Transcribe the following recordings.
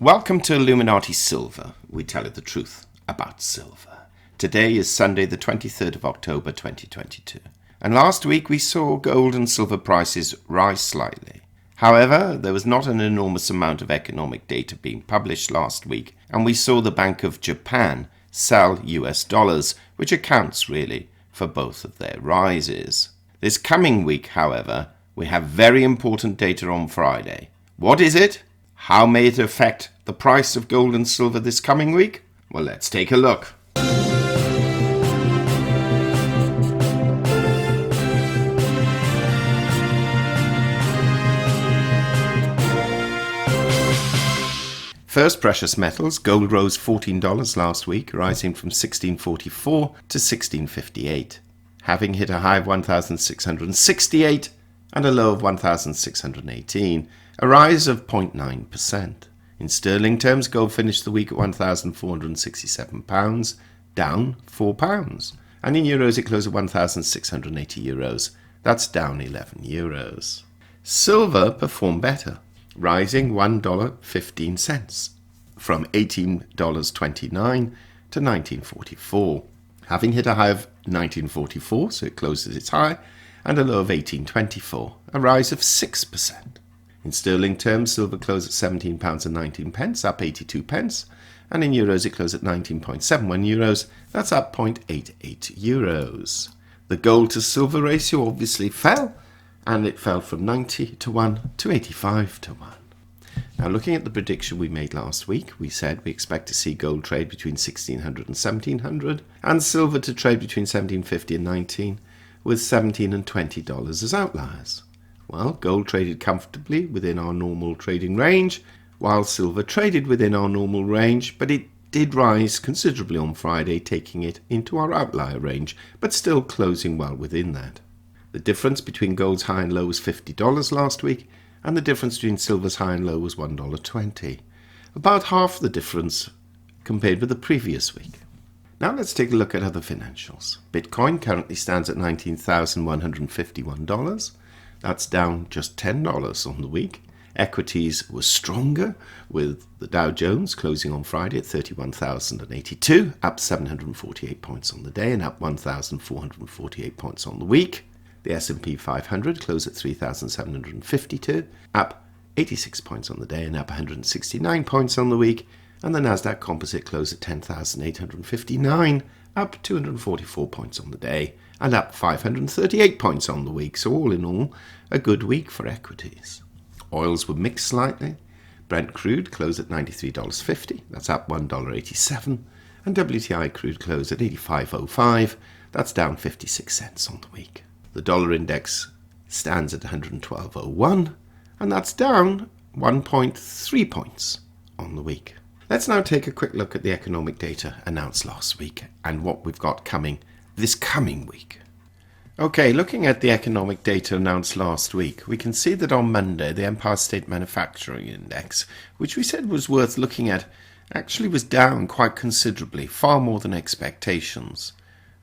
Welcome to Illuminati Silver. We tell you the truth about silver. Today is Sunday, the 23rd of October 2022. And last week we saw gold and silver prices rise slightly. However, there was not an enormous amount of economic data being published last week, and we saw the Bank of Japan sell US dollars, which accounts really for both of their rises. This coming week, however, we have very important data on Friday. What is it? How may it affect the price of gold and silver this coming week? Well, let's take a look. First, precious metals. Gold rose $14 last week, rising from $16.44 to $16.58, having hit a high of $1,668 and a low of $1,618. A rise of 0.9%. In sterling terms, gold finished the week at £1,467, down £4. And in euros, it closed at €1,680. That's down €11. Silver performed better, rising $1.15 from $18.29 to $19.44, having hit a high of $19.44, so it closes its high, and a low of $18.24, a rise of 6%. In sterling terms, silver closed at £17.19, up 82 pence, and in euros it closed at 19.71 euros, that's up 0.88 euros. The gold to silver ratio obviously fell, and it fell from 90 to 1 to 85 to 1. Now, looking at the prediction we made last week, we said we expect to see gold trade between 1600 and 1700, and silver to trade between 1750 and 19, with $17 and $20 as outliers. Well, gold traded comfortably within our normal trading range, while silver traded within our normal range, but it did rise considerably on Friday, taking it into our outlier range, but still closing well within that. The difference between gold's high and low was $50 last week, and the difference between silver's high and low was $1.20. About half the difference compared with the previous week. Now let's take a look at other financials. Bitcoin currently stands at $19,151. That's down just $10 on the week. Equities were stronger, with the Dow Jones closing on Friday at 31,082, up 748 points on the day and up 1,448 points on the week. The S&P 500 closed at 3,752, up 86 points on the day and up 169 points on the week. And the Nasdaq Composite closed at 10,859, up 244 points on the day and up 538 points on the week. So all in all, a good week for equities. Oils were mixed slightly. Brent crude closed at $93.50. That's up $1.87. And WTI crude closed at $85.05. That's down 56 cents on the week. The dollar index stands at 112.01. And that's down 1.3 points on the week. Let's now take a quick look at the economic data announced last week and what we've got coming this coming week. Okay, looking at the economic data announced last week, we can see that on Monday, the Empire State Manufacturing Index, which we said was worth looking at, actually was down quite considerably, far more than expectations.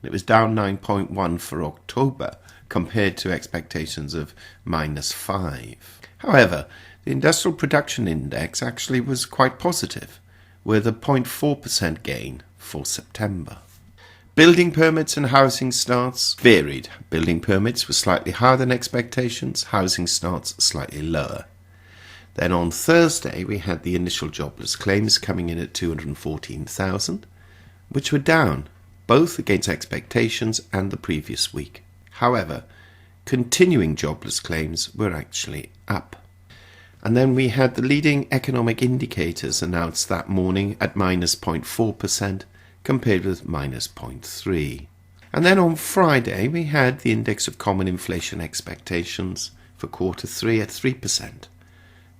It was down 9.1 for October, compared to expectations of -5. However, the Industrial Production Index actually was quite positive, with a 0.4% gain for September. Building permits and housing starts varied. Building permits were slightly higher than expectations, housing starts slightly lower. Then on Thursday, we had the initial jobless claims coming in at 214,000, which were down, both against expectations and the previous week. However, continuing jobless claims were actually up. And then we had the leading economic indicators announced that morning at -0.4%, compared with -0.3. And then on Friday, we had the index of common inflation expectations for quarter 3 at 3%,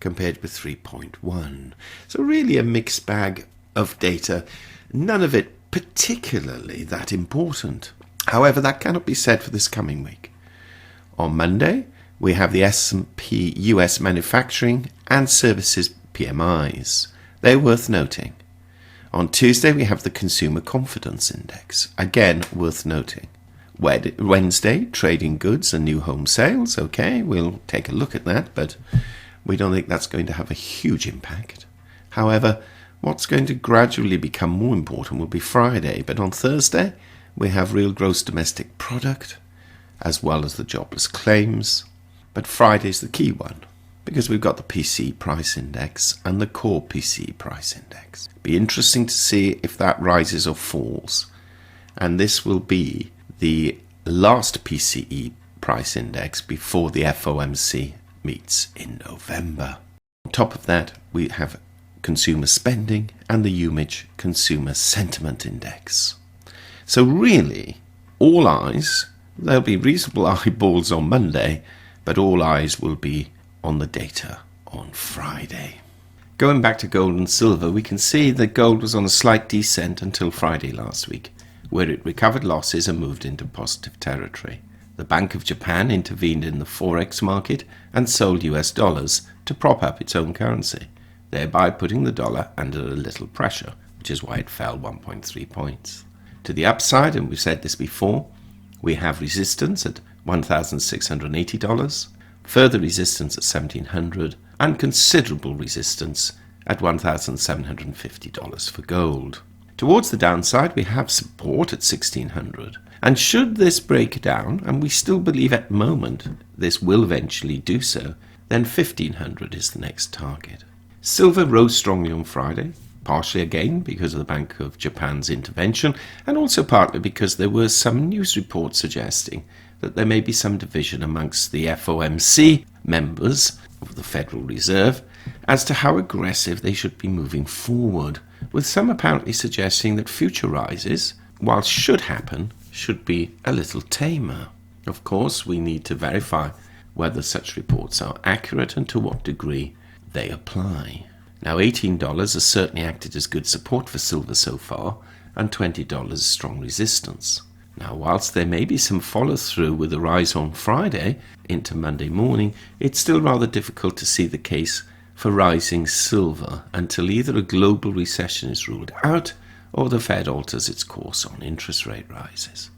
compared with 3.1. So really a mixed bag of data, none of it particularly that important. However, that cannot be said for this coming week. On Monday, we have the S&P US Manufacturing and Services PMIs. They're worth noting. On Tuesday, we have the Consumer Confidence Index, again worth noting. Wednesday, trading goods and new home sales. Okay, we'll take a look at that, but we don't think that's going to have a huge impact. However, what's going to gradually become more important will be Friday, but on Thursday we have real gross domestic product as well as the jobless claims. But Friday's the key one because we've got the PCE price index and the core PCE price index. Be interesting to see if that rises or falls. And this will be the last PCE price index before the FOMC meets in November. On top of that, we have consumer spending and the UMIH consumer sentiment index. So really, all eyes, there'll be reasonable eyeballs on Monday, but all eyes will be on the data on Friday. Going back to gold and silver, we can see that gold was on a slight descent until Friday last week, where it recovered losses and moved into positive territory. The Bank of Japan intervened in the forex market and sold US dollars to prop up its own currency, thereby putting the dollar under a little pressure, which is why it fell 1.3 points. To the upside, and we've said this before, we have resistance at $1,680, further resistance at $1,700, and considerable resistance at $1,750 for gold. Towards the downside, we have support at $1,600. And should this break down, and we still believe at the moment this will eventually do so, then $1,500 is the next target. Silver rose strongly on Friday, partially again because of the Bank of Japan's intervention, and also partly because there were some news reports suggesting that there may be some division amongst the FOMC members of the Federal Reserve as to how aggressive they should be moving forward, with some apparently suggesting that future rises, while should happen, should be a little tamer. Of course, we need to verify whether such reports are accurate and to what degree they apply. Now, $18 has certainly acted as good support for silver so far, and $20 strong resistance. Now, whilst there may be some follow-through with the rise on Friday into Monday morning, it's still rather difficult to see the case for rising silver until either a global recession is ruled out or the Fed alters its course on interest rate rises.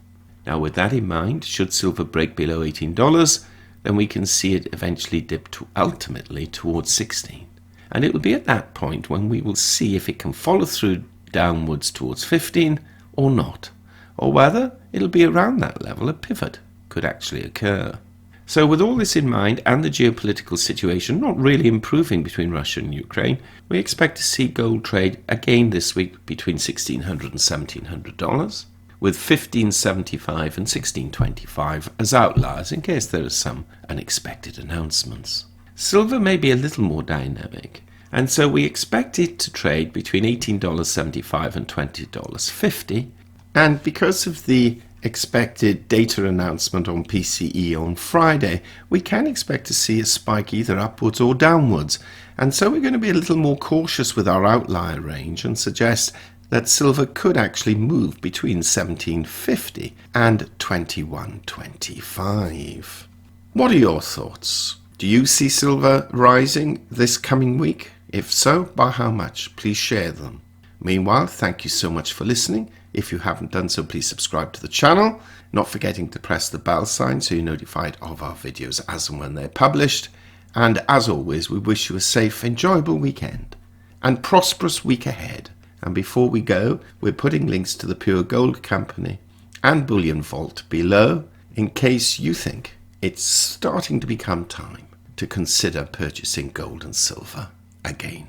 Now, with that in mind, should silver break below $18, then we can see it eventually dip to ultimately towards 16. And it will be at that point when we will see if it can follow through downwards towards 15 or not, or whether it'll be around that level a pivot could actually occur. So with all this in mind and the geopolitical situation not really improving between Russia and Ukraine, we expect to see gold trade again this week between $1,600 and $1,700, with $1,575 and $1,625 as outliers in case there are some unexpected announcements. Silver may be a little more dynamic, and so we expect it to trade between $18.75 and $20.50, and because of the expected data announcement on PCE on Friday, we can expect to see a spike either upwards or downwards, and so we're going to be a little more cautious with our outlier range and suggest that silver could actually move between $17.50 and $21.25. What are your thoughts? Do you see silver rising this coming week? If so, by how much? Please share them. Meanwhile, thank you so much for listening. If you haven't done so, please subscribe to the channel, not forgetting to press the bell sign so you're notified of our videos as and when they're published. And as always, we wish you a safe, enjoyable weekend and prosperous week ahead. And before we go, we're putting links to the Pure Gold Company and Bullion Vault below in case you think it's starting to become time to consider purchasing gold and silver again.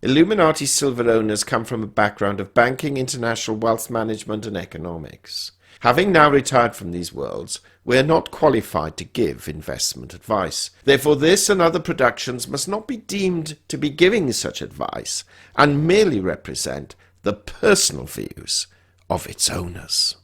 Illuminati silver owners come from a background of banking, international wealth management and economics. Having now retired from these worlds, we are not qualified to give investment advice. Therefore, this and other productions must not be deemed to be giving such advice and merely represent the personal views of its owners.